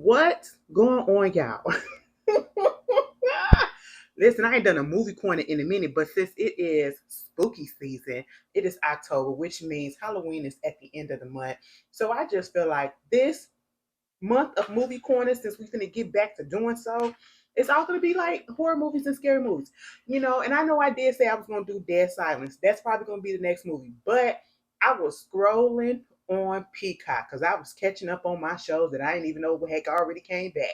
What's going on, y'all? Listen, I ain't done a movie corner in a minute, but since it is spooky season, it is October, which means Halloween is at the end of the month. So I just feel like this month of movie corner, since we're gonna get back to doing so, it's all gonna be like horror movies and scary movies. And I know I did say I was gonna do Dead Silence. That's probably gonna be the next movie. But I was scrolling on Peacock because I was catching up on my shows that I didn't even know what heck already came back.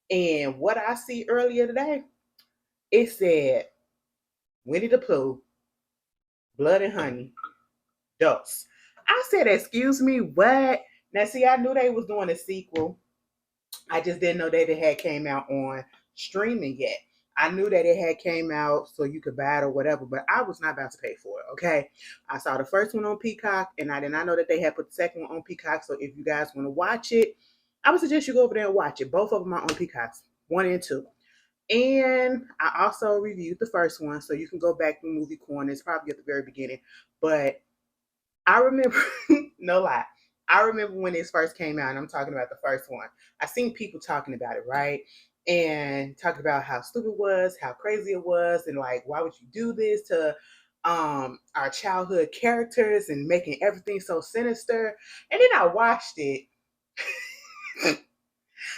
And what I see earlier today, it said Winnie the Pooh, Blood and Honey, Dose. I said, excuse me, what? Now see, I knew they was doing a sequel. I just didn't know that it had came out on streaming yet. I knew that it had came out so you could buy it or whatever, but I was not about to pay for it. Okay, I saw the first one on Peacock, and I did not know that they had put the second one on Peacock. So if you guys want to watch it, I would suggest you go over there and watch it. Both of them are on Peacocks, one and two. And I also reviewed the first one, so you can go back to movie corner. It's probably at the very beginning, but I remember, no lie. I remember when this first came out, and I'm talking about the first one. I seen people talking about it, right? And talking about how stupid it was, how crazy it was, and like, why would you do this to our childhood characters and making everything so sinister? And then I watched it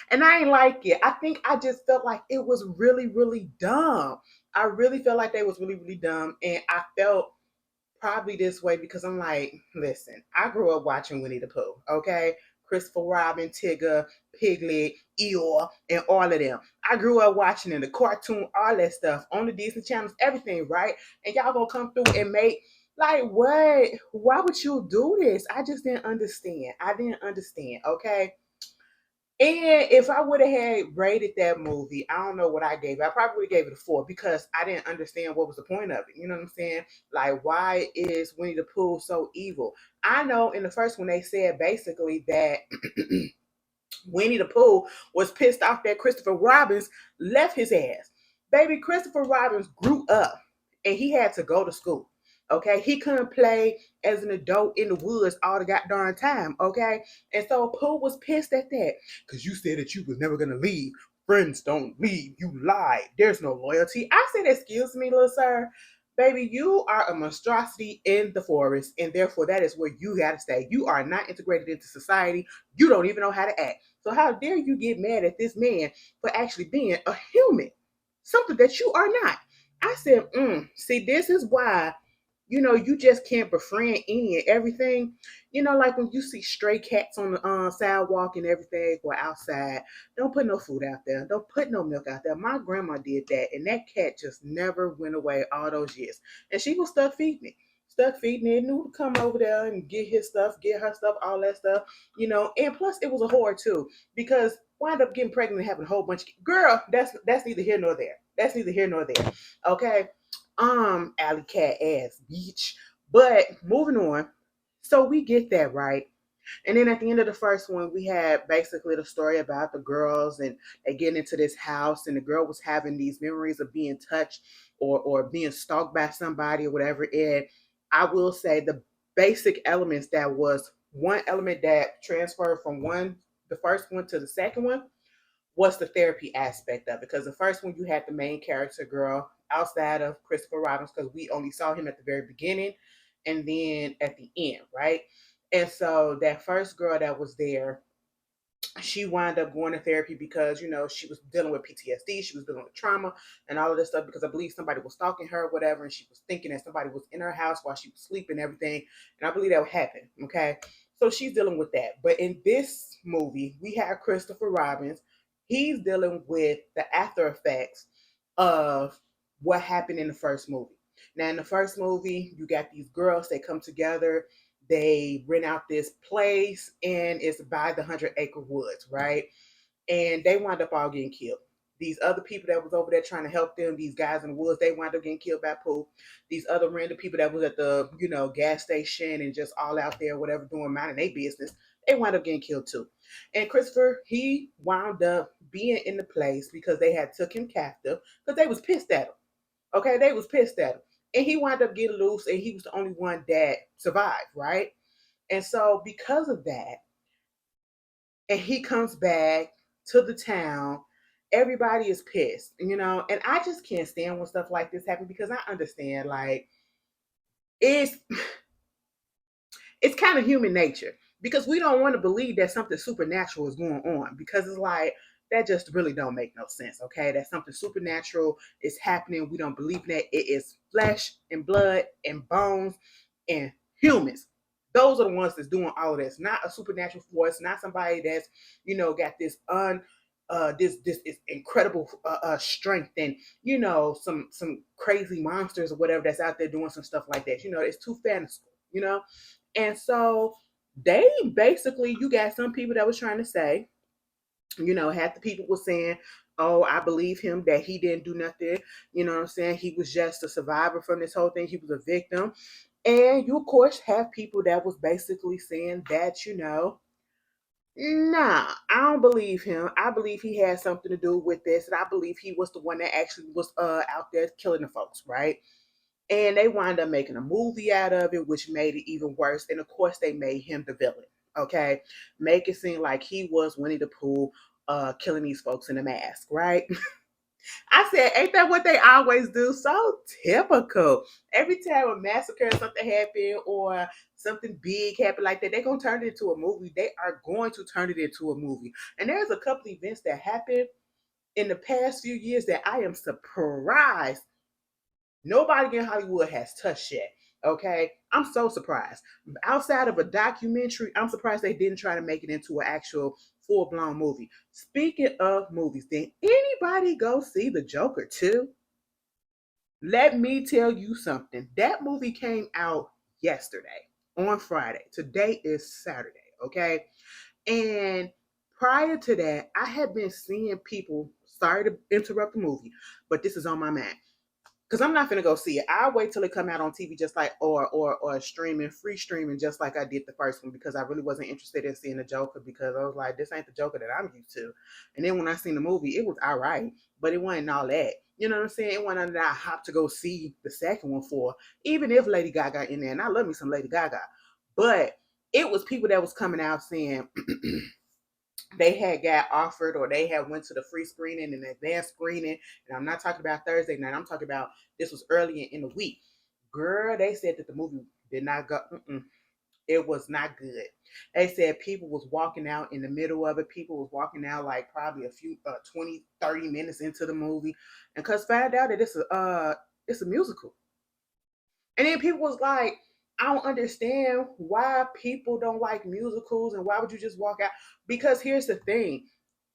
and I ain't like it. I think I just felt like it was really, really dumb. I really felt like they was really, really dumb. And I felt probably this way because I'm like, listen, I grew up watching Winnie the Pooh, okay? Christopher Robin, Tigger, Piglet, Eeyore, and all of them. I grew up watching in the cartoon, all that stuff on the Disney channels, everything, right? And y'all gonna come through and make like what? Why would you do this? I just didn't understand. I didn't understand, okay? And if I would have had rated that movie, I don't know what I gave it. I probably would have gave it a 4 because I didn't understand what was the point of it. You know what I'm saying? Like, why is Winnie the Pooh so evil? I know in the first one they said basically that Winnie the Pooh was pissed off that Christopher Robbins left his ass. Baby, Christopher Robbins grew up and he had to go to school. Okay, he couldn't play as an adult in the woods all the goddamn time. Okay, and so Pooh was pissed at that because you said that you was never gonna leave. Friends don't leave. You lied. There's no loyalty. I said, excuse me, little sir. Baby, you are a monstrosity in the forest, and therefore that is where you gotta stay. You are not integrated into society. You don't even know how to act. So how dare you get mad at this man for actually being a human, something that you are not? I said, see, this is why, you just can't befriend any and everything. Like when you see stray cats on the sidewalk and everything or outside, don't put no food out there. Don't put no milk out there. My grandma did that, and that cat just never went away all those years. And she was stuck feeding it. Stuck feeding it, knew to come over there and get his stuff, get her stuff, all that stuff. And plus it was a whore too, because wind up getting pregnant and having a whole bunch of girl, that's neither here nor there. That's neither here nor there. Okay. Alley cat ass beach. But moving on. So we get that, right? And then at the end of the first one, we had basically the story about the girls and they get into this house, and the girl was having these memories of being touched or being stalked by somebody or whatever. And I will say the basic elements, that was one element that transferred from the first one to the second one, was the therapy aspect of it. Because the first one, you had the main character girl outside of Christopher Robbins, because we only saw him at the very beginning and then at the end, right? And so that first girl that was there, she wound up going to therapy because she was dealing with PTSD, she was dealing with trauma and all of this stuff, because I believe somebody was stalking her or whatever, and she was thinking that somebody was in her house while she was sleeping and everything, and I believe that would happen. Okay, so she's dealing with that. But in this movie, we have Christopher Robbins. He's dealing with the after effects of what happened in the first movie. Now, in the first movie, you got these girls, they come together, they rent out this place, and it's by the 100-acre woods, right? And they wind up all getting killed. These other people that was over there trying to help them, these guys in the woods, they wind up getting killed by Pooh. These other random people that was at the, gas station and just all out there, whatever, doing minding their business, they wind up getting killed too. And Christopher, he wound up being in the place because they had took him captive because they was pissed at him. Okay, they was pissed at him. And he wound up getting loose, and he was the only one that survived, right? And so because of that, and he comes back, to the town. Everybody is pissed, you know, and I just can't stand when stuff like this happens because I understand like it's it's kind of human nature because we don't want to believe that something supernatural is going on because it's like that just really don't make no sense. Okay, that something supernatural is happening. We don't believe that it is flesh and blood and bones and humans. Those are the ones that's doing all of this, not a supernatural force, not somebody that's got this this is incredible strength and some crazy monsters or whatever that's out there doing some stuff like that. It's too fanciful. And so they basically, you got some people that was trying to say, half the people were saying, oh, I believe him that he didn't do nothing. You know what I'm saying? He was just a survivor from this whole thing. He was a victim. And you, of course, have people that was basically saying that, nah, I don't believe him. I believe he had something to do with this. And I believe he was the one that actually was out there killing the folks, right? And they wind up making a movie out of it, which made it even worse. And of course, they made him the villain. Okay, make it seem like he was Winnie the Pooh, killing these folks in a mask, right? I said, ain't that what they always do? So typical. Every time a massacre or something happen or something big happen like that, they're gonna turn it into a movie. They are going to turn it into a movie. And there's a couple events that happened in the past few years that I am surprised nobody in Hollywood has touched yet. Okay, I'm so surprised. Outside of a documentary, I'm surprised they didn't try to make it into an actual full blown movie. Speaking of movies, did anybody go see The Joker too? Let me tell you something. That movie came out yesterday on Friday. Today is Saturday. Okay, and prior to that, I had been seeing people. Sorry to interrupt the movie, but this is on my mind because I'm not gonna go see it. I'll wait till it come out on TV, just like or streaming, free streaming, just like I did the first one because I really wasn't interested in seeing the Joker because I was like, this ain't the Joker that I'm used to. And then when I seen the movie, it was all right, but it wasn't all that. You know what I'm saying? It wasn't that I hopped to go see the second one for, even if Lady Gaga in there, and I love me some Lady Gaga, but it was people that was coming out saying they had got offered or they had went to the free screening and advanced screening. And I'm not talking about Thursday night. I'm talking about this was early in the week. Girl, they said that the movie did not go. It was not good. They said people was walking out in the middle of it. People was walking out like probably a few 20, 30 minutes into the movie. And cause found out that it's a musical. And then people was like, I don't understand why people don't like musicals and why would you just walk out? Because here's the thing,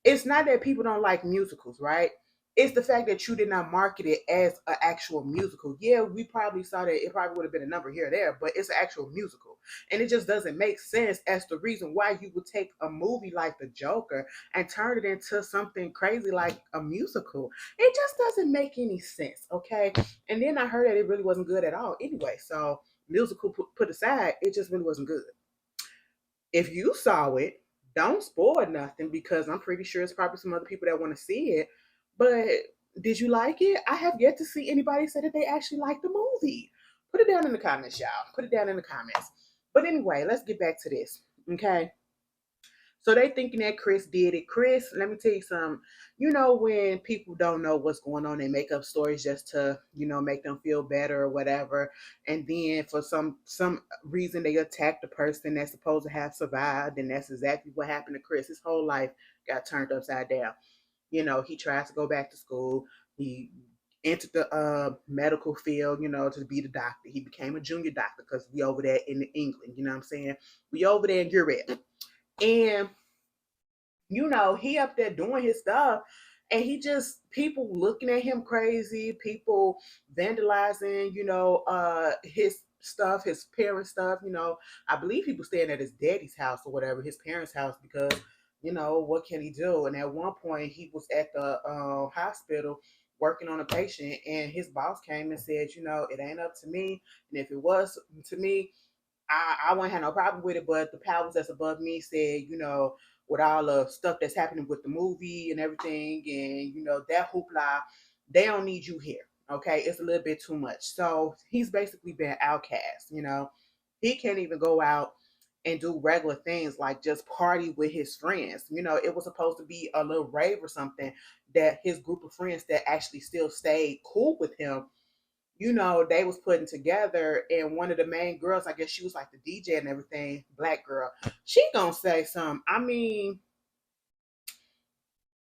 it's not that people don't like musicals, right? It's the fact that you did not market it as an actual musical. Yeah, we probably saw that it probably would have been a number here or there, but it's an actual musical. And it just doesn't make sense as the reason why you would take a movie like The Joker and turn it into something crazy like a musical. It just doesn't make any sense, okay? And then I heard that it really wasn't good at all anyway. So, musical put aside, it just really wasn't good. If you saw it, don't spoil nothing because I'm pretty sure it's probably some other people that want to see it. But did you like it? I have yet to see anybody say that they actually liked the movie. Put it down in the comments, y'all. Put it down in the comments. But anyway, let's get back to this. Okay. So they thinking that Chris did it. Chris, let me tell you something. When people don't know what's going on, they make up stories just to, make them feel better or whatever. And then for some reason they attack the person that's supposed to have survived. And that's exactly what happened to Chris. His whole life got turned upside down. He tries to go back to school. He entered the medical field, to be the doctor. He became a junior doctor because we over there in England, you know what I'm saying? We over there in Europe. And he up there doing his stuff and he just people looking at him crazy, people vandalizing, his stuff, his parents' stuff, I believe he was staying at his daddy's house or whatever, his parents' house, because what can he do? And at one point he was at the hospital working on a patient and his boss came and said, it ain't up to me. And if it was to me, I wouldn't have no problem with it, but the powers that's above me said, with all the stuff that's happening with the movie and everything, and that hoopla, they don't need you here. Okay, it's a little bit too much. So he's basically been outcast. He can't even go out and do regular things like just party with his friends. It was supposed to be a little rave or something that his group of friends that actually still stayed cool with him, they was putting together. And one of the main girls, I guess she was like the DJ and everything, black girl, she gonna say something. I mean,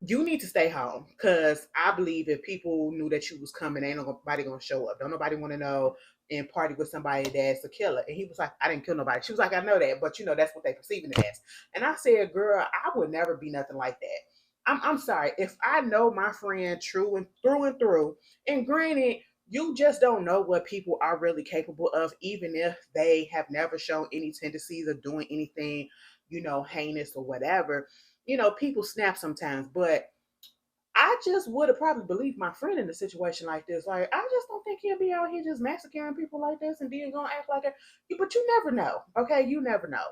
you need to stay home, because I believe if people knew that you was coming, ain't nobody gonna show up. Don't nobody want to know and party with somebody that's a killer. And he was like, I didn't kill nobody. She was like, I know that, but that's what they perceiving it as. And I said, girl, I would never be nothing like that. I'm sorry. If I know my friend true and through, and granted, you just don't know what people are really capable of, even if they have never shown any tendencies of doing anything, heinous or whatever. People snap sometimes, but I just would have probably believed my friend in a situation like this. Like, I just don't think he'll be out here just massacring people like this and then gonna act like it. But you never know, okay? You never know.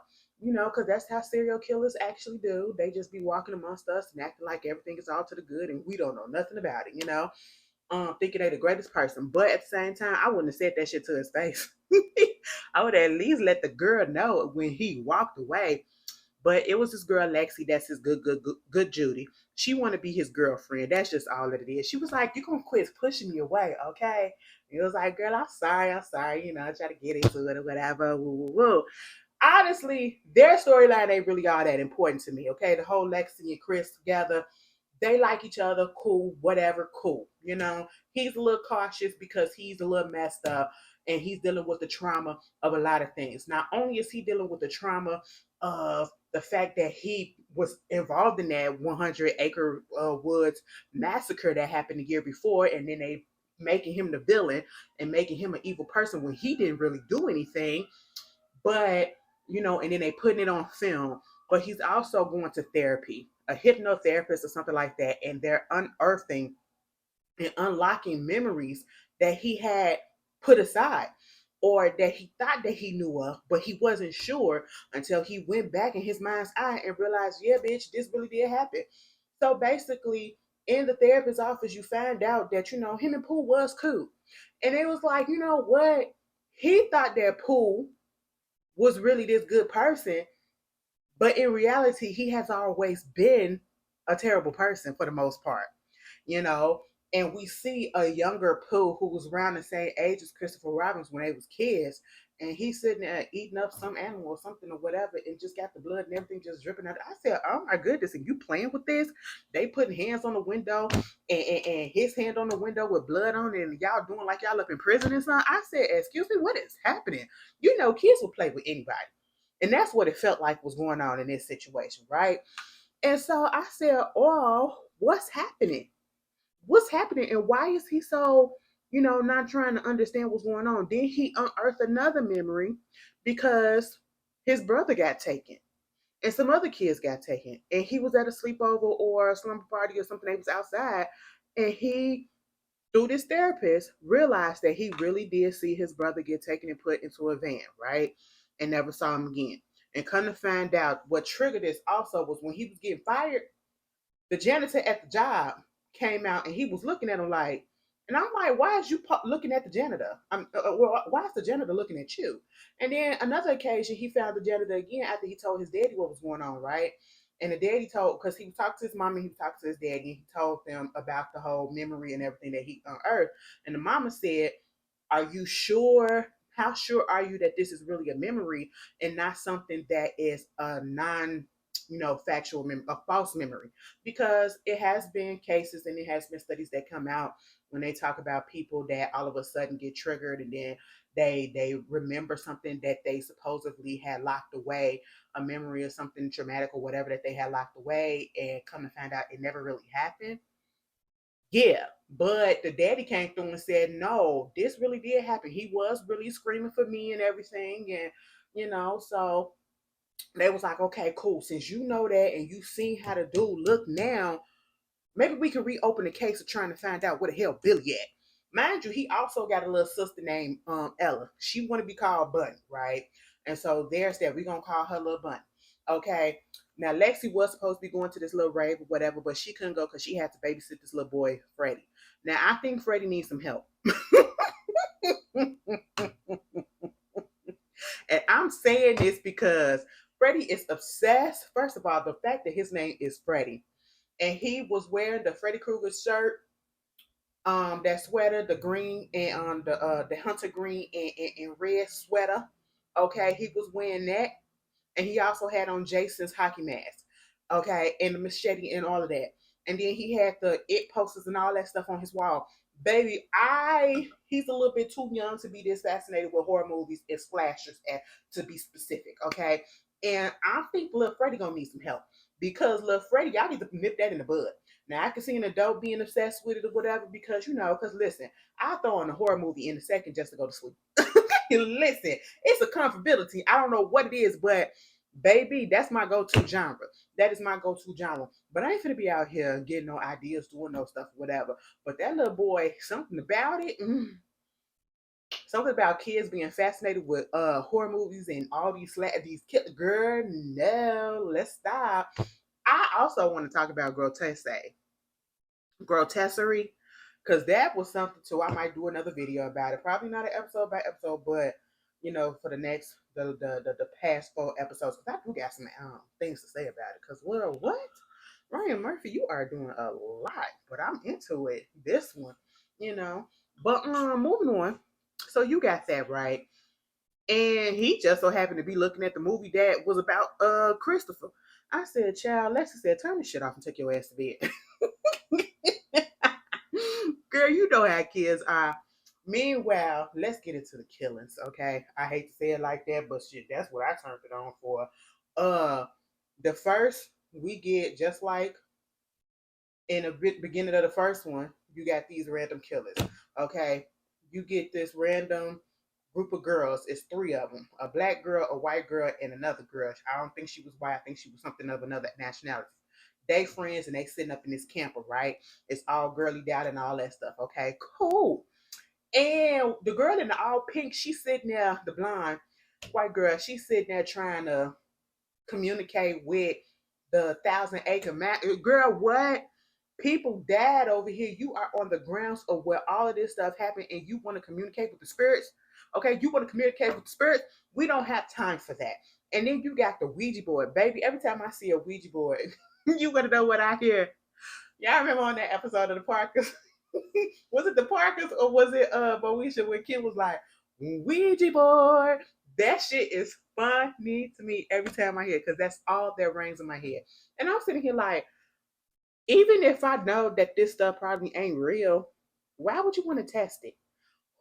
Because that's how serial killers actually do. They just be walking amongst us and acting like everything is all to the good and we don't know nothing about it. Thinking they the greatest person. But at the same time, I wouldn't have said that shit to his face. I would at least let the girl know when he walked away. But it was this girl Lexi, that's his good Judy. She want to be his girlfriend. That's just all that it is. She was like, "You gonna quit pushing me away, okay?" And it was like, "Girl, I'm sorry, I'm sorry." I try to get into it or whatever. Woo, woo, woo. Honestly, their storyline ain't really all that important to me. Okay, the whole Lexi and Chris together, they like each other, cool, whatever, cool. He's a little cautious because he's a little messed up and he's dealing with the trauma of a lot of things. Not only is he dealing with the trauma of the fact that he was involved in that 100-acre woods massacre that happened the year before, and then they making him the villain and making him an evil person when he didn't really do anything, but and then they putting it on film. But he's also going to therapy, a hypnotherapist or something like that, and they're unearthing and unlocking memories that he had put aside or that he thought that he knew of, but he wasn't sure until he went back in his mind's eye and realized, yeah, bitch, this really did happen. So basically, in the therapist's office, you find out that, him and Pooh was cool. And it was like, you know what? He thought that Pooh was really this good person, but in reality, he has always been a terrible person for the most part, you know. And we see a younger Pooh who was around the same age as Christopher Robins when they was kids, and he's sitting there eating up some animal or something or whatever, and just got the blood and everything just dripping out. I said, "Oh my goodness!" And you playing with this? They putting hands on the window, and his hand on the window with blood on it, and y'all doing like y'all up in prison and something. I said, "Excuse me, what is happening?" Kids will play with anybody. And that's what it felt like was going on in this situation, right? And so I said, "Oh, what's happening? What's happening? And why is he so, not trying to understand what's going on?" Then he unearthed another memory because his brother got taken and some other kids got taken. And he was at a sleepover or a slumber party or something. They was outside. And he, through this therapist, realized that he really did see his brother get taken and put into a van, right? And never saw him again. And come to find out, what triggered this also was when he was getting fired, the janitor at the job came out and he was looking at him like, and I'm like, why is you looking at the janitor? Why is the janitor looking at you? And then another occasion, he found the janitor again after he told his daddy what was going on, right? And the daddy told, because he talked to his mom and he talked to his daddy, and he told them about the whole memory and everything that he unearthed. And the mama said, "Are you sure? How sure are you that this is really a memory and not something that is a non, factual, a false memory?" Because it has been cases and it has been studies that come out when they talk about people that all of a sudden get triggered and then they remember something that they supposedly had locked away, a memory of something traumatic or whatever that they had locked away, and come to find out it never really happened. Yeah, but the daddy came through and said, "No, this really did happen. He was really screaming for me and everything." And, so they was like, "Okay, cool. Since you know that and you seen how the dude look now, maybe we can reopen the case of trying to find out where the hell Billy at." Mind you, he also got a little sister named Ella. She want to be called Bunny, right? And so there's that. We're gonna call her little Bunny. Okay. Now Lexi was supposed to be going to this little rave or whatever, but she couldn't go because she had to babysit this little boy, Freddie. Now I think Freddie needs some help. And I'm saying this because Freddie is obsessed. First of all, the fact that his name is Freddie, and he was wearing the Freddy Krueger shirt, that sweater, the green and the hunter green and red sweater. Okay, he was wearing that, and he also had on Jason's hockey mask. Okay, and the machete and all of that. And then he had the it posters and all that stuff on his wall. Baby, he's a little bit too young to be this fascinated with horror movies and slashers, to be specific. Okay, and I think Lil Freddy gonna need some help because Lil Freddy, y'all need to nip that in the bud. Now I can see an adult being obsessed with it or whatever because because listen, I throw on a horror movie in a second just to go to sleep. Listen, it's a comfortability. I don't know what it is, but baby, that's my go-to genre. That is my go-to genre. But I ain't finna be out here getting no ideas, doing no stuff, whatever. But that little boy, something about it, something about kids being fascinated with horror movies and all these girl, no, let's stop. I also want to talk about grotesquerie, because that was something too. I might do another video about it. Probably not an episode by episode, but for the next the past 4 episodes, because I do got some things to say about it. Because well, what Ryan Murphy, you are doing a lot, but I'm into it. This one, you know. But moving on. So you got that right, and he just so happened to be looking at the movie that was about Christopher. I said, "Child," Lexi said, "Turn this shit off and take your ass to bed." Girl, you know how kids are. Meanwhile, let's get into the killings, okay? I hate to say it like that, but shit, that's what I turned it on for. Uh, the first we get, just like in the beginning of the first one, you got these random killers, okay? You get this random group of girls. It's three of them: a black girl, a white girl, and another girl. I don't think she was white. I think she was something of another nationality. They friends and they sitting up in this camper, right? It's all girly down and all that stuff. Okay, cool. And the girl in the all pink, she's sitting there, the blonde white girl, she's sitting there trying to communicate with the 1,000 acre man. Girl, what? People died over here. You are on the grounds of where all of this stuff happened, and you want to communicate with the spirits. Okay, you want to communicate with the spirits. We don't have time for that. And then you got the Ouija board, baby. Every time I see a Ouija board, you want to know what I hear. Y'all remember on that episode of the Parkers? Was it the Parkers or was it Moesha when Kim was like, Ouija board? That shit is funny to me every time I hear it because that's all that rings in my head. And I'm sitting here like, even if I know that this stuff probably ain't real, why would you want to test it?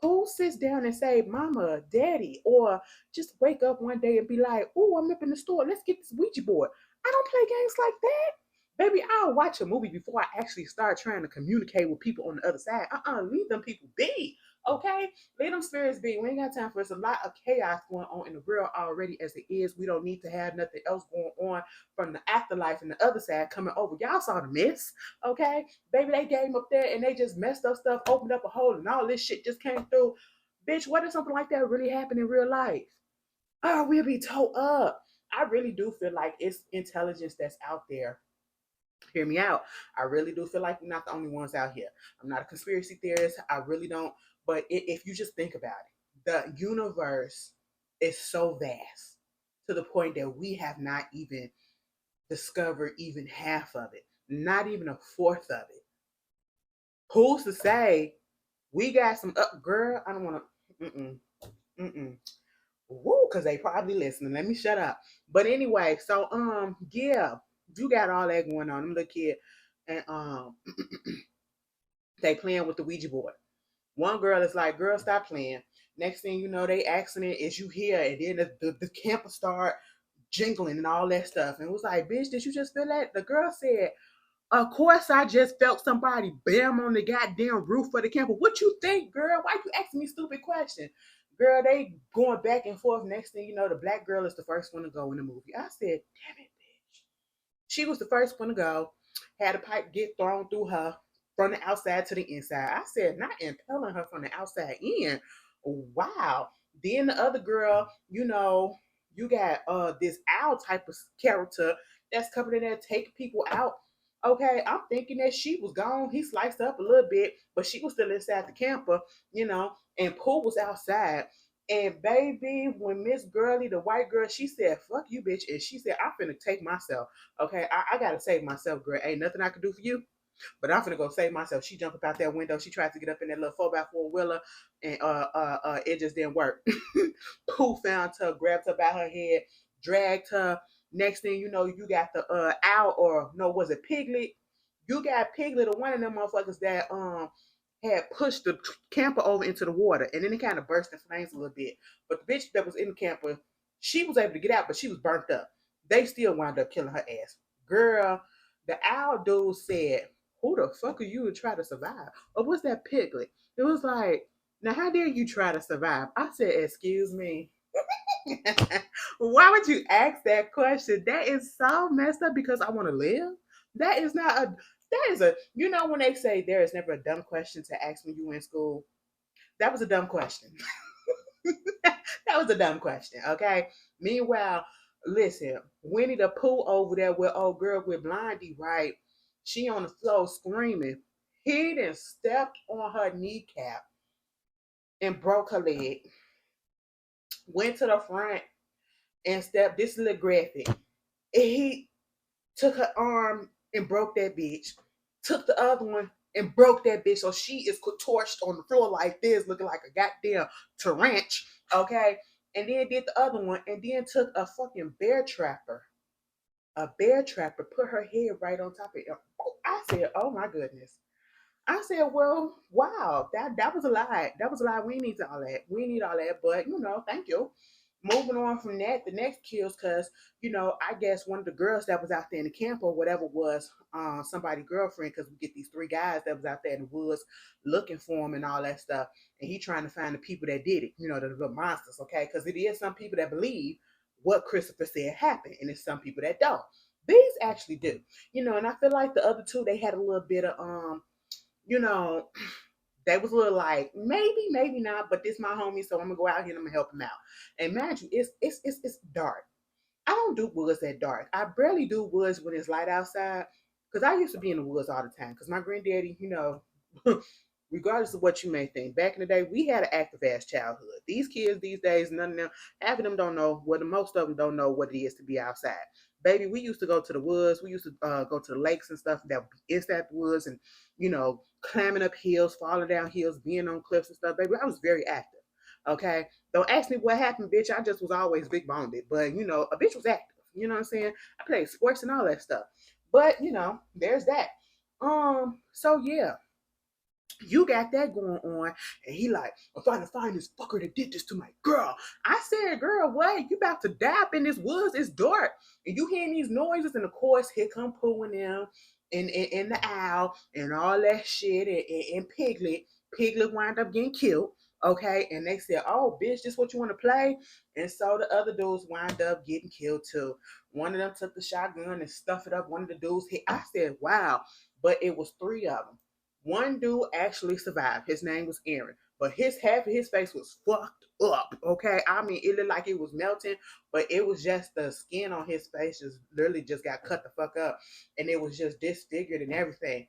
Who sits down and say, Mama, Daddy, or just wake up one day and be like, oh, I'm up in the store, let's get this Ouija board. I don't play games like that. Baby, I'll watch a movie before I actually start trying to communicate with people on the other side. Leave them people be. Okay? Leave them spirits be. We ain't got time for it. There's a lot of chaos going on in the world already as it is. We don't need to have nothing else going on from the afterlife and the other side coming over. Y'all saw the mess. Okay? Baby, they came up there and they just messed up stuff, opened up a hole, and all this shit just came through. Bitch, what if something like that really happened in real life? Oh, we'll be towed up. I really do feel like it's intelligence that's out there. Hear me out. I really do feel like we're not the only ones out here. I'm not a conspiracy theorist. I really don't. But if you just think about it, the universe is so vast to the point that we have not even discovered even half of it, not even a fourth of it. Who's to say we got some up, girl? I don't want to. Mm-mm. Woo, because they probably listening. Let me shut up. But anyway, so yeah, you got all that going on. Them little kid, and they playing with the Ouija board. One girl is like, "Girl, stop playing." Next thing you know, they asking it, "Is you here?" And then the camper start jingling and all that stuff. And it was like, "Bitch, did you just feel that?" The girl said, "Of course, I just felt somebody bam on the goddamn roof of the camper." What you think, girl? Why you asking me stupid questions? Girl, they going back and forth. Next thing you know, the black girl is the first one to go in the movie. I said, damn it, bitch. She was the first one to go. Had a pipe get thrown through her from the outside to the inside. I said, not impelling her from the outside in. Wow. Then the other girl, you got this owl type of character that's coming in there taking people out. Okay, I'm thinking that she was gone. He sliced up a little bit, but she was still inside the camper, and Pooh was outside. And baby, when Miss Girly, the white girl, she said, fuck you, bitch. And she said, I'm finna take myself. Okay, I gotta save myself, girl. Ain't nothing I can do for you. But I'm finna go save myself. She jumped up out that window. She tried to get up in that little 4x4 wheeler, and it just didn't work. Pooh found her, grabbed her by her head, dragged her. Next thing you know, you got the owl, or no, was it Piglet? You got Piglet, or one of them motherfuckers that had pushed the camper over into the water, and then it kind of burst in flames a little bit. But the bitch that was in the camper, she was able to get out, but she was burnt up. They still wound up killing her ass. Girl, the owl dude said, who the fuck are you to try to survive? Or was that Piglet? It was like, now how dare you try to survive? I said, excuse me. Why would you ask that question? That is so messed up because I want to live. That is not a that is a you know when they say there is never a dumb question to ask when you were in school. That was a dumb question. That was a dumb question, okay? Meanwhile, listen, Winnie the Pooh over there with old girl with Blondie, right? She on the floor screaming. He done stepped on her kneecap and broke her leg. Went to the front and stepped. This is a little graphic. And he took her arm and broke that bitch. Took the other one and broke that bitch. So she is torched on the floor like this, looking like a goddamn tarantula. Okay. And then did the other one, and then took a fucking bear trapper. A bear trapper, put her head right on top of it. I said, oh my goodness. I said, well, wow, that was a lie. That was a lie. We need all that. We need all that. But thank you. Moving on from that, the next kills, cause I guess one of the girls that was out there in the camp or whatever was somebody's girlfriend, cause we get these three guys that was out there in the woods looking for him and all that stuff, and he trying to find the people that did it, the monsters, okay? Cause it is some people that believe what Christopher said happened, and it's some people that don't. These actually do, and I feel like the other two they had a little bit of you know, they was a little like maybe, maybe not, but this my homie, so I'm gonna go out here and I'm gonna help him out. And mind you, it's dark. I don't do woods that dark. I barely do woods when it's light outside, because I used to be in the woods all the time. Because my granddaddy, regardless of what you may think, back in the day, we had an active ass childhood. These kids these days, none of them, half of them don't know, well, most of them don't know what it is to be outside. Baby, we used to go to the woods. We used to go to the lakes and stuff that would be inside the woods, and climbing up hills, falling down hills, being on cliffs and stuff. Baby, I was very active. Okay, don't ask me what happened, bitch. I just was always big boned. But a bitch was active. You know what I'm saying? I played sports and all that stuff. But there's that. So yeah, you got that going on, and he like, I'm trying to find this fucker that did this to my girl. I said, girl, what? You about to die up in this woods? It's dark, and you hearing these noises, and of course, here come Pooh and them, and the owl, and all that shit, and Piglet. Piglet wound up getting killed. Okay, and they said, "Oh, bitch, this what you want to play?" And so the other dudes wind up getting killed too. One of them took the shotgun and stuffed it up. One of the dudes hit. I said, "Wow," but it was three of them. One dude actually survived. His name was Aaron, but his half of his face was fucked up. Okay, I mean, it looked like it was melting, but it was just the skin on his face just literally just got cut the fuck up, and it was just disfigured and everything.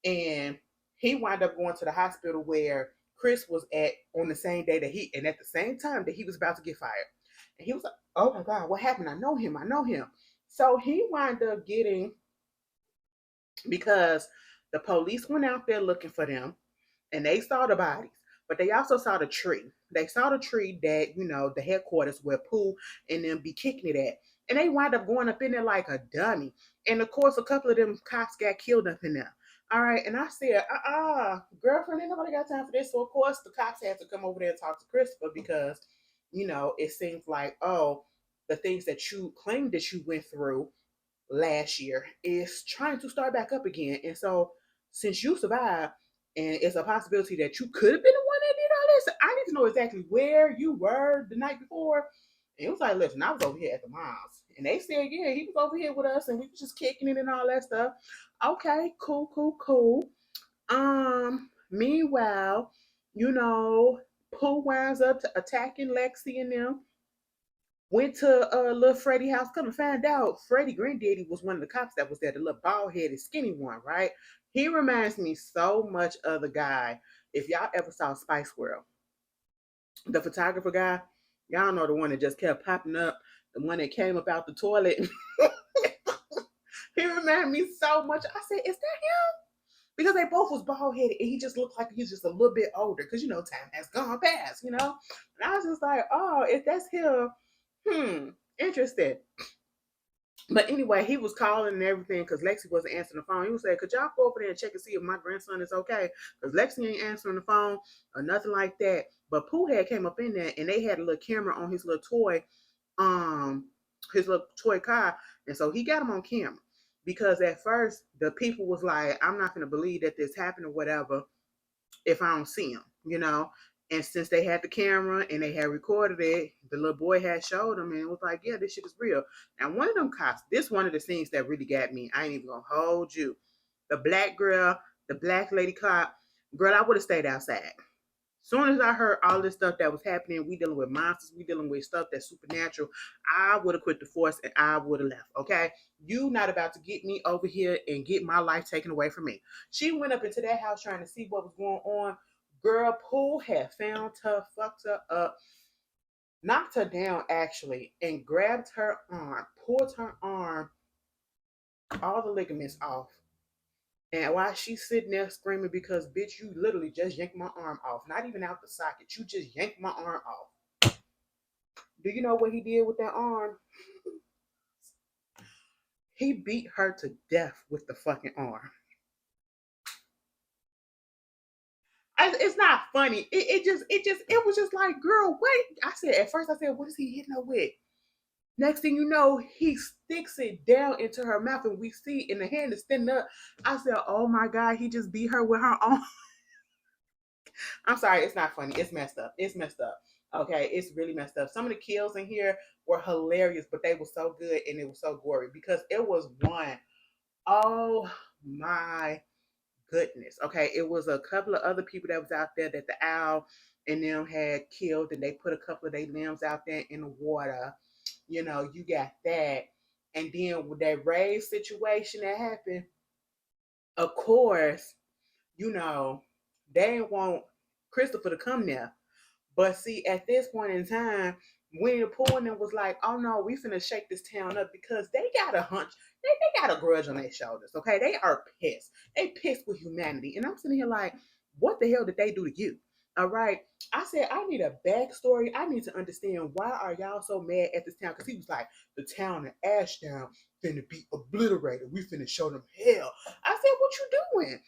And he wound up going to the hospital where Chris was at on the same day that and at the same time that he was about to get fired. And he was like, "Oh my God, what happened? I know him. I know him." So he wound up getting, because the police went out there looking for them, and they saw the bodies, but they also saw the tree. They saw the tree that, the headquarters where Pooh and them be kicking it at. And they wind up going up in there like a dummy. And of course, a couple of them cops got killed up in there. All right. And I said, girlfriend, ain't nobody got time for this. So, of course, the cops had to come over there and talk to Christopher because, it seems like, oh, the things that you claimed that you went through last year is trying to start back up again. And so, since you survived, and it's a possibility that you could have been the one that did all this, I need to know exactly where you were the night before. And it was like, listen, I was over here at the mom's. And they said, yeah, he was over here with us and we was just kicking it and all that stuff. Okay, cool, cool, cool. Meanwhile, Pooh winds up attacking Lexi and them. Went to little Freddie house. Come to find out, Freddie granddaddy was one of the cops that was there, the little bald headed, skinny one, right? He reminds me so much of the guy. If y'all ever saw Spice World, The photographer guy, y'all know the one that just kept popping up, the one that came up out the toilet. He reminded me so much. I said, "Is that him?" Because they both was bald headed, and he just looked like he's just a little bit older. Because time has gone past. And I was just like, "Oh, if that's him, interested." But anyway, he was calling and everything because Lexi wasn't answering the phone. He was saying, "Could y'all go over there and check and see if my grandson is okay?" Because Lexi ain't answering the phone or nothing like that. But Pooh had came up in there and they had a little camera on his little toy, um, his little toy car, and so he got him on camera. Because at first the people was like, "I'm not gonna believe that this happened or whatever if I don't see him. And since they had the camera and they had recorded it, the little boy had showed them and it was like, yeah, this shit is real. Now, one of them cops, this one of the scenes that really got me. I ain't even gonna hold you. The black girl, the black lady cop, girl, I would have stayed outside. Soon as I heard all this stuff that was happening, we dealing with monsters, we dealing with stuff that's supernatural, I would have quit the force and I would have left. Okay, you not about to get me over here and get my life taken away from me. She went up into that house trying to see what was going on. Girl, Pooh had found her, fucked her up, knocked her down actually, and grabbed her arm, pulled her arm, all the ligaments off. And while she's sitting there screaming because bitch, you literally just yanked my arm off. Not even out the socket. You just yanked my arm off. Do you know what he did with that arm? He beat her to death with the fucking arm. It's not funny. It was just like, girl, wait. At first I said, what is he hitting her with? Next thing you know, he sticks it down into her mouth and we see in the hand is standing up. I said, oh my God, he just beat her with her arm. I'm sorry, it's not funny. It's messed up. It's messed up. Okay, it's really messed up. Some of the kills in here were hilarious, but they were so good and it was so gory because it was one. Oh my goodness. Okay, it was a couple of other people that was out there that the owl and them had killed, and they put a couple of their limbs out there in the water. You got that. And then with that rave situation that happened, of course, you know, they didn't want Christopher to come there. But see, at this point in time, Winnie the Pooh and them was like, oh no, we finna shake this town up because they got a hunch. They got a grudge on their shoulders, okay? They are pissed. They pissed with humanity. And I'm sitting here like, what the hell did they do to you? All right. I said, I need a backstory. I need to understand why are y'all so mad at this town? Because he was like, the town of Ashdown finna be obliterated. We finna show them hell. I said, what you doing?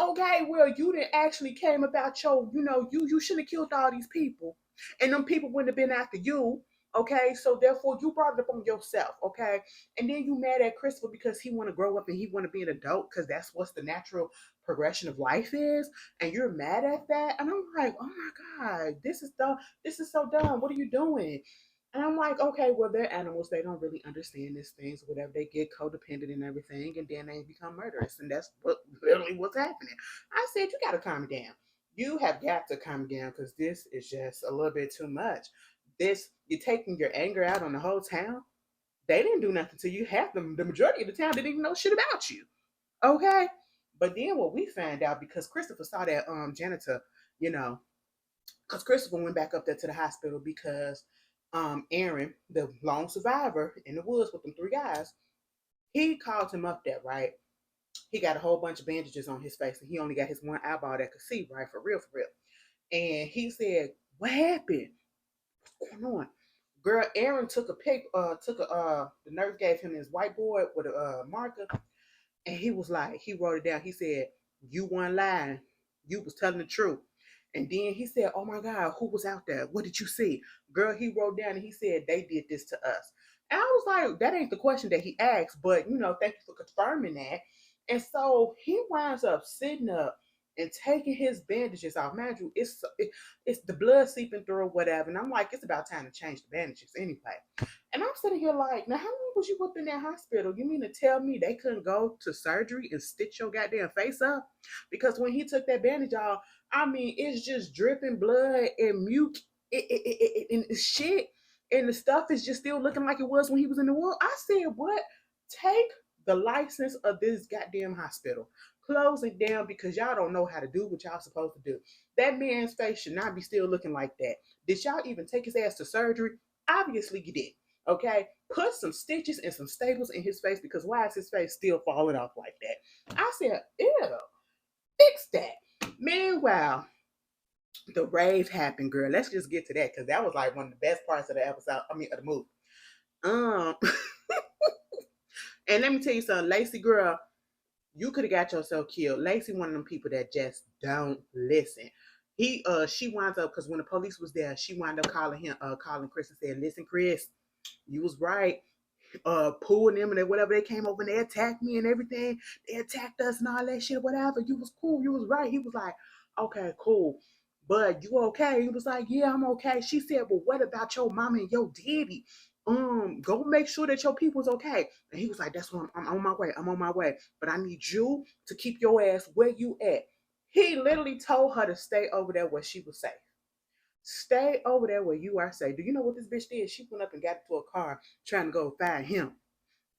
Okay, well, you didn't actually came about you shouldn't have killed all these people, and them people wouldn't have been after you. Okay, so therefore you brought it up on yourself. Okay, and then you mad at Christopher because he want to grow up and he want to be an adult because that's what's the natural progression of life is, and you're mad at that. And I'm like, oh my God, this is dumb. This is so dumb. What are you doing? And I'm like, okay, well, they're animals. They don't really understand these things, whatever. They get codependent and everything, and then they become murderous. And that's literally what's happening. I said, you got to calm down. You have got to calm down because this is just a little bit too much. You're taking your anger out on the whole town. They didn't do nothing to you. Half them, the majority of the town didn't even know shit about you. Okay? But then what we found out, because Christopher saw that janitor, you know, because Christopher went back up there to the hospital because Aaron, the lone survivor in the woods with them three guys, he called him up there, right? He got a whole bunch of bandages on his face and he only got his one eyeball that could see, right? For real, for real. And he said, what happened? What's going on? Girl, Aaron took a paper, the nurse gave him his whiteboard with a marker, and he was like, he wrote it down. He said, you weren't lying. You was telling the truth. And then he said, oh my God, who was out there? What did you see? Girl, he wrote down and he said, they did this to us. And I was like, that ain't the question that he asked, but thank you for confirming that. And so he winds up sitting up and taking his bandages off. Mind you, it's the blood seeping through or whatever. And I'm like, it's about time to change the bandages anyway. And I'm sitting here like, now how long was you up in that hospital? You mean to tell me they couldn't go to surgery and stitch your goddamn face up? Because when he took that bandage off, I mean, it's just dripping blood and muke and shit. And the stuff is just still looking like it was when he was in the world. I said, what? Take the license of this goddamn hospital. Close it down because y'all don't know how to do what y'all supposed to do. That man's face should not be still looking like that. Did y'all even take his ass to surgery? Obviously you did. Okay, put some stitches and some staples in his face, because why is his face still falling off like that? I said, ew, fix that. Meanwhile, the rave happened, girl. Let's just get to that, because that was like one of the best parts of the episode. I mean, of the movie. Um, and let me tell you something, Lacey, girl, you could have got yourself killed. Lacey, one of them people that just don't listen. She winds up, because when the police was there, she wound up calling Chris and said, "Listen, Chris, you was right. Pooh and them and whatever, they came over and they attacked me and everything. They attacked us and all that shit, whatever. You was cool. You was right." He was like, "Okay, cool. But you okay?" He was like, "Yeah, I'm okay." She said, "Well, what about your mama and your daddy? Go make sure that your people's okay." And he was like, "That's what I'm on my way. I'm on my way. But I need you to keep your ass where you at." He literally told her to stay over there where she was safe. Stay over there where you are safe. Do you know what this bitch did? She went up and got into a car trying to go find him.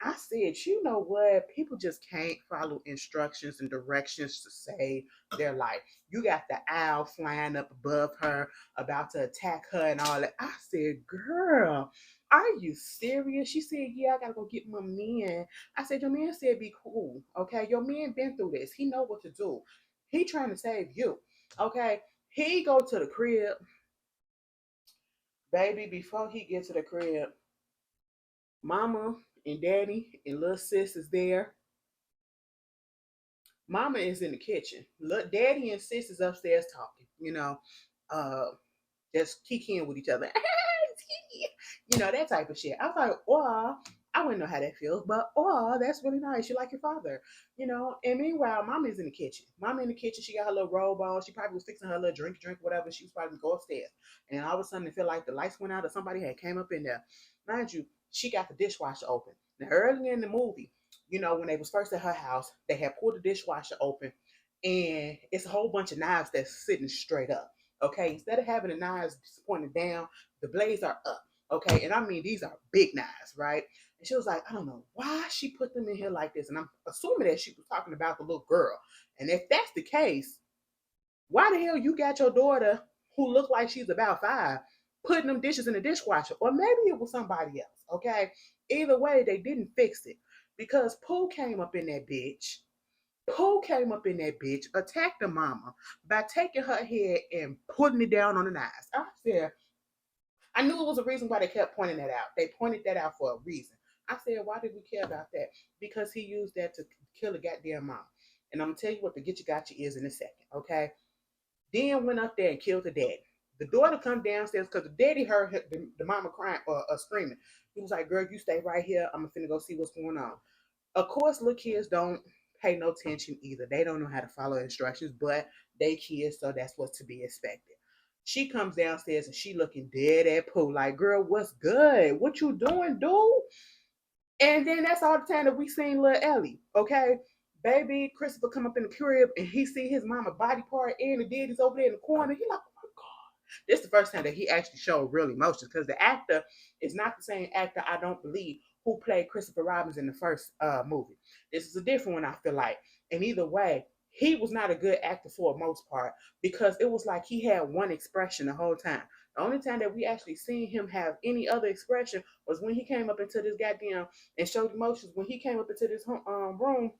I said, you know what? People just can't follow instructions and directions to save their life. You got the owl flying up above her, about to attack her and all that. I said, girl, are you serious? She said, yeah, I gotta go get my man. I said, your man said be cool. Okay. Your man been through this. He know what to do. He trying to save you. Okay. He go to the crib. Baby, before he get to the crib, mama and daddy and little sis is there. Mama is in the kitchen. Look, daddy and sis is upstairs talking, uh, just kikiing with each other. That type of shit. I was like, oh, I wouldn't know how that feels, but oh, that's really nice. You like your father. And meanwhile, mama is in the kitchen. Mama in the kitchen, she got her little robe on. She probably was fixing her little drink, whatever. She was probably going to go upstairs. And all of a sudden, it felt like the lights went out or somebody had came up in there. Mind you, she got the dishwasher open. Now, early in the movie, when they was first at her house, they had pulled the dishwasher open, and it's a whole bunch of knives that's sitting straight up. Okay, instead of having the knives pointed down, the blades are up. Okay, and I mean these are big knives, right? And she was like, I don't know why she put them in here like this, and I'm assuming that she was talking about the little girl. And if that's the case, why the hell you got your daughter, who looked like she's about 5, putting them dishes in the dishwasher? Or maybe it was somebody else. Okay, either way, they didn't fix it, because Pooh came up in that bitch. Pooh came up in that bitch, attacked the mama by taking her head and putting it down on the knives. I said, I knew it was a reason why they kept pointing that out. They pointed that out for a reason. I said, why did we care about that? Because he used that to kill a goddamn mom. And I'm gonna tell you what the get you gotcha is in a second, okay? Then went up there and killed the daddy. The daughter come downstairs because the daddy heard the mama crying or screaming. He was like, "Girl, you stay right here. I'm finna go see what's going on." Of course, little kids don't pay no attention either. They don't know how to follow instructions, but they kids, so that's what's to be expected. She comes downstairs and she looking dead at Pooh, like, girl, what's good? What you doing, dude? And then that's all the time that we seen little Ellie, okay? Baby Christopher come up in the crib and he see his mama body part and the daddy's over there in the corner. He like, oh my God. This is the first time that he actually showed real emotions, because the actor is not the same actor, I don't believe, who played Christopher Robins in the first movie. This is a different one, I feel like. And either way, he was not a good actor for the most part, because it was like he had one expression the whole time. The only time that we actually seen him have any other expression was when he came up into this goddamn and showed emotions when he came up into this room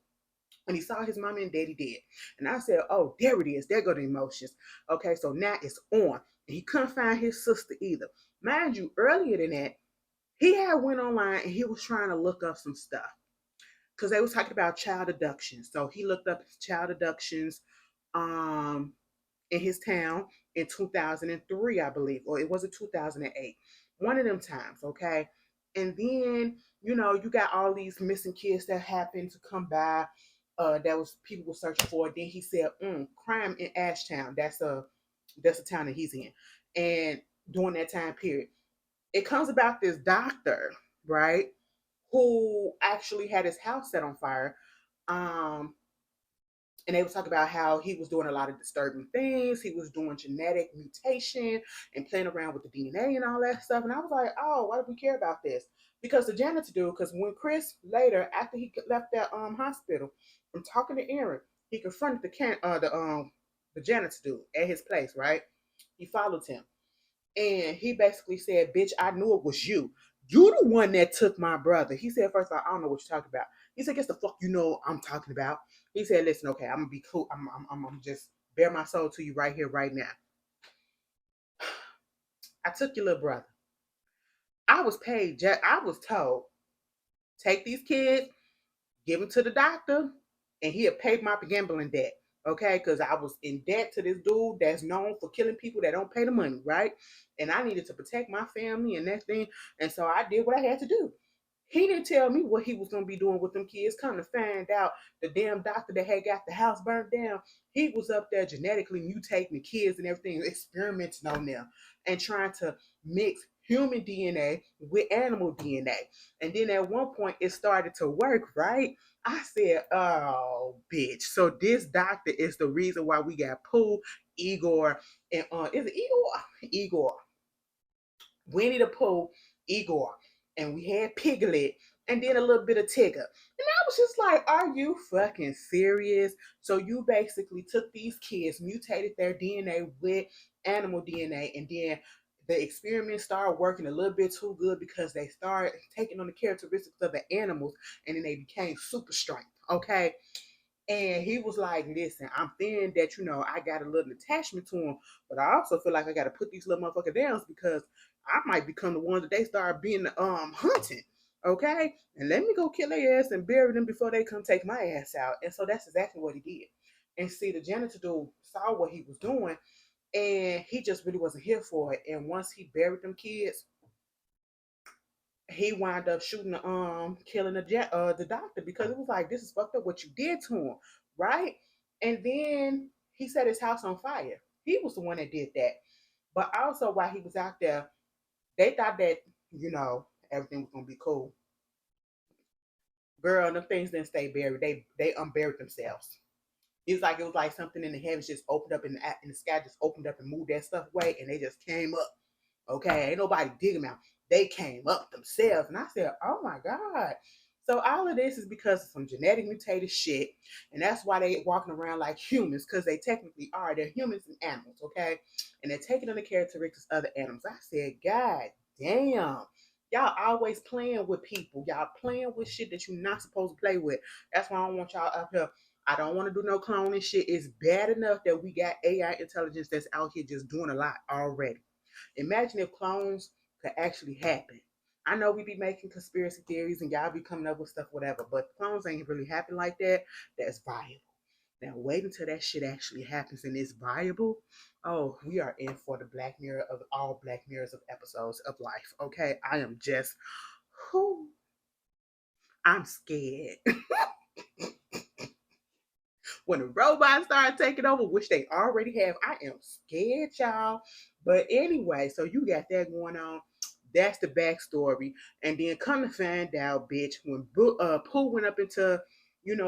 and he saw his mommy and daddy dead. And I said, oh, there it is. There go the emotions. Okay, so now it's on. And he couldn't find his sister either. Mind you, earlier than that, he had went online and he was trying to look up some stuff, because they was talking about child abductions. So he looked up child abductions um, in his town in 2003, I believe, or it was it 2008. One of them times, okay? And then, you got all these missing kids that happened to come by. That was people were searching for. Then he said, crime in Ashtown. That's a town that he's in. And during that time period, it comes about this doctor, right, who actually had his house set on fire. Um, and they would talk about how he was doing a lot of disturbing things. He was doing genetic mutation and playing around with the DNA and all that stuff. And I was like, oh, why do we care about this? Because the janitor do. Because when Chris later, after he left that hospital, from talking to Aaron, he confronted the janitor dude at his place. Right? He followed him, And he basically said, bitch, I knew it was you. You the one that took my brother. He said, first of all, I don't know what you're talking about. He said, guess the fuck you know I'm talking about. He said, listen, okay, I'm gonna be cool. I'm just bare my soul to you right here, right now. I took your little brother. I was paid. I was told, take these kids, give them to the doctor, and he'll pay my gambling debt. Okay, because I was in debt to this dude that's known for killing people that don't pay the money, right? And I needed to protect my family and that thing. And so I did what I had to do. He didn't tell me what he was gonna be doing with them kids. Come to find out, the damn doctor that had got the house burnt down, he was up there genetically mutating the kids and everything, experimenting on them and trying to mix human DNA with animal DNA. And then at one point it started to work, right? I said, oh, bitch. So this doctor is the reason why we got Pooh, Igor, and is it Igor? Igor. Winnie the Pooh, Igor, and we had Piglet, and then a little bit of Tigger. And I was just like, are you fucking serious? So you basically took these kids, mutated their DNA with animal DNA, and then the experiment started working a little bit too good because they started taking on the characteristics of the animals, and then they became super strength. Okay. And he was like, listen, I'm feeling that, I got a little attachment to him, but I also feel like I got to put these little motherfuckers down because I might become the one that they start being hunting. Okay? And let me go kill their ass and bury them before they come take my ass out. And so that's exactly what he did. And see, the janitor dude saw what he was doing and he just really wasn't here for it. And once he buried them kids, he wound up shooting killing the doctor because it was like, this is fucked up what you did to him, right? And then he set his house on fire. He was the one that did that. But also while he was out there, they thought that, everything was gonna be cool. Girl, them things didn't stay buried. They unburied themselves. It was like something in the heavens just opened up in the sky just opened up and moved that stuff away and they just came up. Okay, ain't nobody dig them out. They came up themselves. And I said, oh my God. So all of this is because of some genetic mutated shit. And that's why they walking around like humans, because they technically are. They're humans and animals, okay? And they're taking on the characteristics of the animals. I said, God damn. Y'all always playing with people. Y'all playing with shit that you're not supposed to play with. That's why I don't want y'all up here. I don't want to do no cloning shit. It's bad enough that we got AI intelligence that's out here just doing a lot already. Imagine if clones could actually happen. I know we be making conspiracy theories and y'all be coming up with stuff, whatever, but clones ain't really happen like that. That's viable. Now wait until that shit actually happens and it's viable. Oh, we are in for the Black Mirror of all Black Mirrors of episodes of life. Okay, I am just, who? I'm scared. When the robots start taking over, which they already have, I am scared, y'all. But anyway, so you got that going on. That's the backstory. And then come to find out, bitch, when Pooh went up into,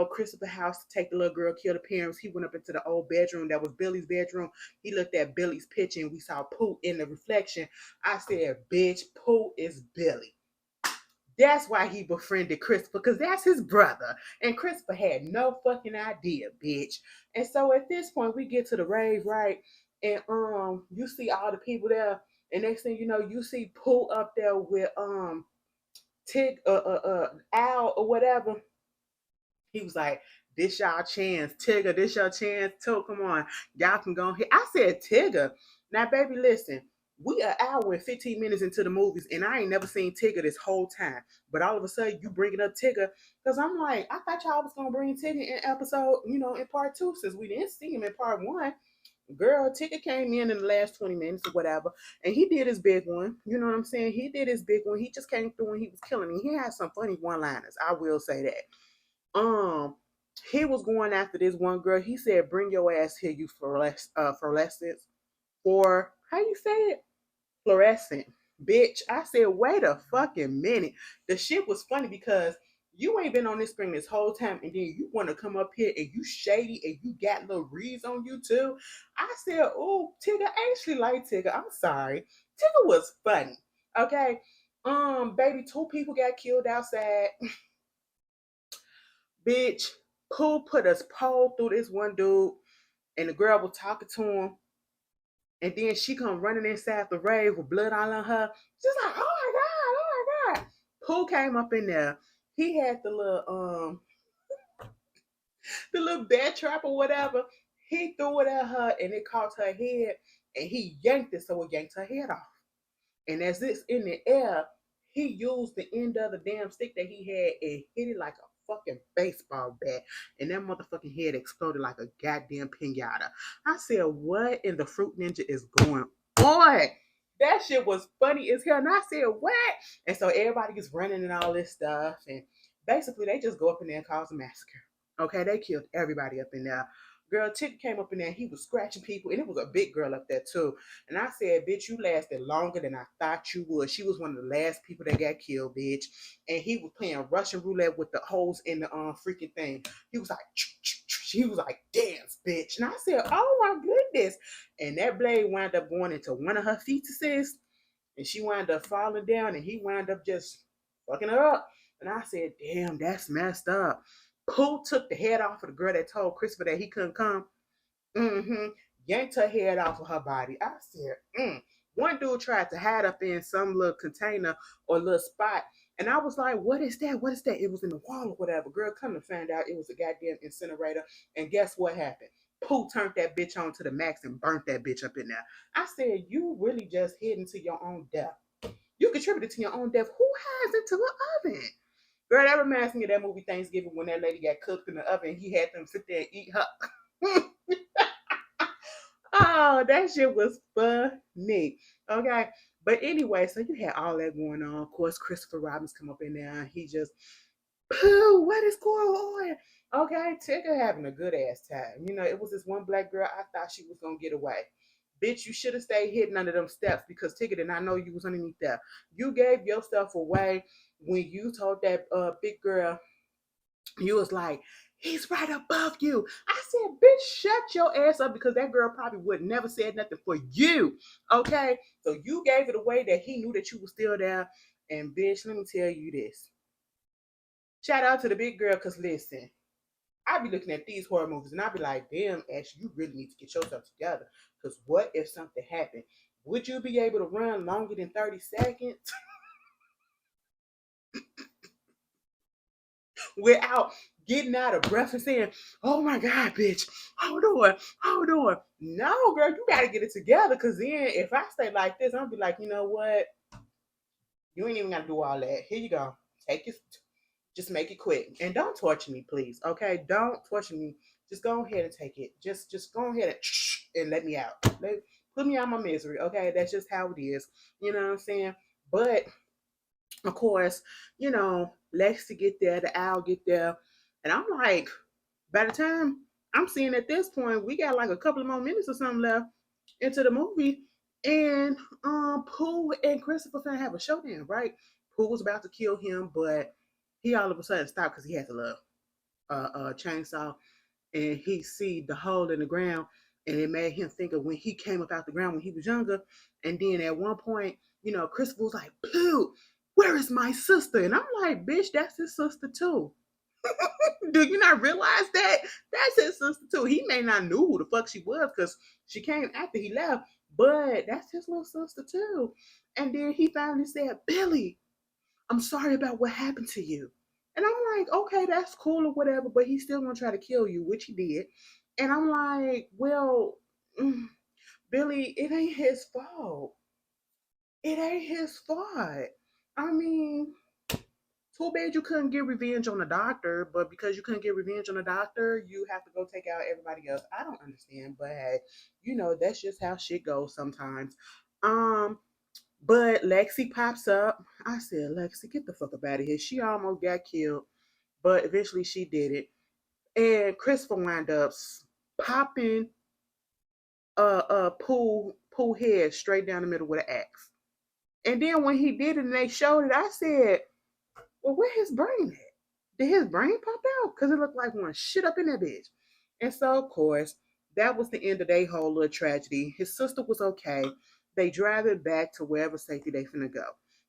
Christopher's house to take the little girl, kill the parents, he went up into the old bedroom that was Billy's bedroom. He looked at Billy's picture and we saw Pooh in the reflection. I said, bitch, Pooh is Billy. That's why he befriended Christopher, because that's his brother. And Christopher had no fucking idea, bitch. And so at this point, we get to the rave, right? And you see all the people there, and next thing you know, you see Pooh up there with Tig Al or whatever. He was like, this y'all chance, Tigger, this your chance too. Come on, y'all can go here. I said Tigger. Now, baby, listen, we an hour and 15 minutes into the movies, and I ain't never seen Tigger this whole time. But all of a sudden, you bringing up Tigger, because I'm like, I thought y'all was gonna bring Tigger in episode, in part two, since we didn't see him in part one. Girl, Tigger came in the last 20 minutes or whatever, and he did his big one. You know what I'm saying? He did his big one. He just came through and he was killing me. He had some funny one-liners. I will say that. He was going after this one girl. He said, "Bring your ass here, you fluorescence." Or how you say it? Fluorescent. Bitch. I said, wait a fucking minute. The shit was funny because you ain't been on this screen this whole time, and then you want to come up here and you shady and you got little reads on you too. I said, oh, Tigger, I actually like Tigger. I'm sorry. Tigger was funny. Okay. Baby, two people got killed outside. Bitch, Pooh put a pole through this one dude, and the girl was talking to him. And then she come running inside the rave with blood all on her. She's like, oh my God, oh my God. Pooh came up in there. He had the little bear trap or whatever. He threw it at her and it caught her head and he yanked it so it yanked her head off. And as it's in the air, he used the end of the damn stick that he had and hit it like a fucking baseball bat. And that motherfucking head exploded like a goddamn pinata. I said, what in the Fruit Ninja is going on? That shit was funny as hell. And I said, what? And so everybody gets running and all this stuff. And basically, they just go up in there and cause a massacre. Okay, they killed everybody up in there. Girl, Tigger came up in there. He was scratching people, and it was a big girl up there too. And I said, bitch, you lasted longer than I thought you would. She was one of the last people that got killed, bitch. And he was playing Russian roulette with the holes in the freaking thing. He was like, he was like, dance, bitch. And I said, oh my goodness. And that blade wound up going into one of her fetuses, and she wound up falling down, and he wound up just fucking her up. And I said, damn, that's messed up. Pooh took the head off of the girl that told Christopher that he couldn't come. Mm-hmm. Yanked her head off of her body. I said, One dude tried to hide up in some little container or little spot. And I was like, what is that? What is that? It was in the wall or whatever. Girl, come to find out it was a goddamn incinerator. And guess what happened? Pooh turned that bitch on to the max and burnt that bitch up in there. I said, you really just hid to your own death. You contributed to your own death. Who has it to the oven? Girl, that reminds me of that movie Thanksgiving when that lady got cooked in the oven. He had them sit there and eat her. Oh, that shit was funny. Okay. But anyway, so you had all that going on. Of course, Christopher Robinson come up in there and he just, Pooh, what is going on? Okay, Tigger having a good ass time. You know, it was this one black girl, I thought she was gonna get away. Bitch, you should have stayed hidden under them steps because Tigger did not know you was underneath there. You gave yourself away when you told that big girl, you was like, he's right above you. I said, bitch, shut your ass up because that girl probably would never said nothing for you. Okay? So you gave it away that he knew that you were still there. And bitch, let me tell you this. Shout out to the big girl, because listen, I be looking at these horror movies and I be like, damn, Ash, you really need to get yourself together. Because what if something happened? Would you be able to run longer than 30 seconds without getting out of breath and saying, oh my God, bitch, hold on, hold on. No, girl, you gotta get it together. Cause then if I stay like this, I'll be like, you know what? You ain't even gotta do all that. Here you go. Take it, just make it quick. And don't torture me, please. Okay? Don't torture me. Just go ahead and take it. Just go ahead and let me out. Put me out of my misery. Okay? That's just how it is. You know what I'm saying? But of course, Lexi get there, the owl get there, and I'm like, by the time I'm seeing at this point, we got like a couple of more minutes or something left into the movie, and Pooh and Christopher finna have a showdown, right? Pooh was about to kill him, but he all of a sudden stopped because he has a little chainsaw, and he see the hole in the ground, and it made him think of when he came up out the ground when he was younger. And then at one point, Christopher was like, Pooh, where is my sister? And I'm like, bitch, that's his sister too. Do you not realize that? That's his sister too. He may not know who the fuck she was because she came after he left, but that's his little sister too. And then he finally said, Billy, I'm sorry about what happened to you. And I'm like, okay, that's cool or whatever, but he's still gonna try to kill you, which he did. And I'm like, well, Billy, it ain't his fault. It ain't his fault. I mean, too bad you couldn't get revenge on the doctor, but because you couldn't get revenge on the doctor, you have to go take out everybody else. I don't understand, but hey, that's just how shit goes sometimes. Um, but Lexi pops up. I said, Lexi, get the fuck up out of here. She almost got killed, but eventually she did it. And Christopher wound up popping Pooh head straight down the middle with an axe. And then when he did it and they showed it, I said, well, where his brain at? Did his brain pop out? Because it looked like one shit up in that bitch. And so, of course, that was the end of their whole little tragedy. His sister was okay. They drive it back to wherever safety they finna go.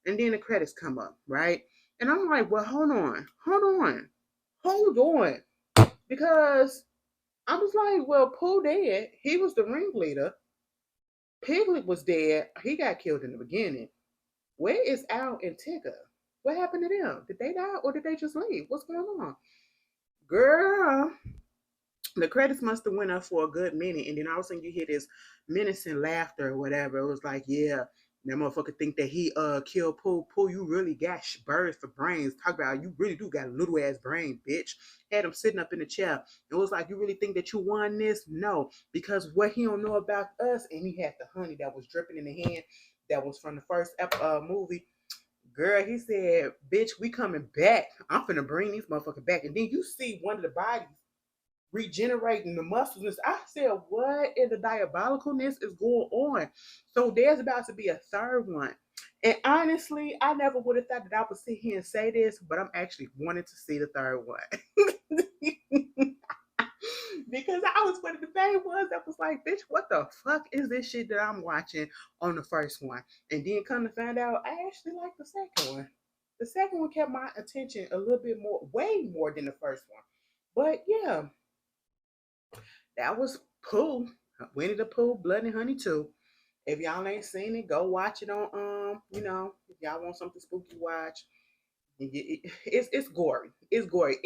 And then the credits come up, right? And I'm like, well, hold on. Because I was like, well, Pooh dead. He was the ringleader. Piglet was dead. He got killed in the beginning. Where is Al and Tigger? What happened to them? Did they die or did they just leave? What's going on? Girl, the credits must have went up for a good minute, and then all of a sudden you hear this menacing laughter or whatever. It was like, yeah, that motherfucker think that he killed Pooh. Pooh, you really got birds for brains. Talk about you really do got a little ass brain, bitch. Had him sitting up in the chair. It was like, you really think that you won this? No, because what he don't know about us, and he had the honey that was dripping in the hand that was from the first movie. Girl, he said, bitch, we coming back. I'm finna bring these motherfuckers back. And then you see one of the bodies regenerating the muscles. I said, what in the diabolicalness is going on? So there's about to be a third one. And honestly, I never would have thought that I would sit here and say this, but I'm actually wanting to see the third one. Because I was one of the main ones that was like, bitch, what the fuck is this shit that I'm watching on the first one? And then come to find out, I actually like the second one. The second one kept my attention a little bit more, way more than the first one. But yeah, that was Pooh. Winnie the Pooh, Blood and Honey 2. If y'all ain't seen it, go watch it on if y'all want something spooky watch. It's gory. It's gory.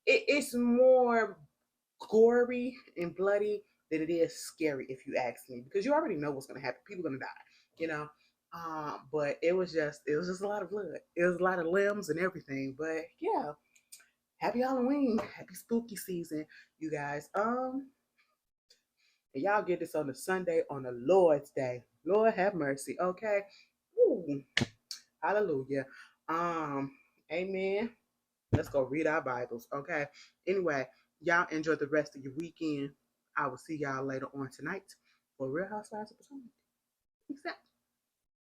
It's more gory and bloody than it is scary, if you ask me, because you already know what's gonna happen. People gonna die, you know. But it was just a lot of blood. It was a lot of limbs and everything. But yeah, happy Halloween, happy spooky season, you guys. And y'all get this on a Sunday on the Lord's Day. Lord have mercy. Okay. Ooh, hallelujah. Um, Amen. Let's go read our Bibles. Okay. Anyway, y'all enjoy the rest of your weekend. I will see y'all later on tonight for Real Housewives of Potomac. Peace out.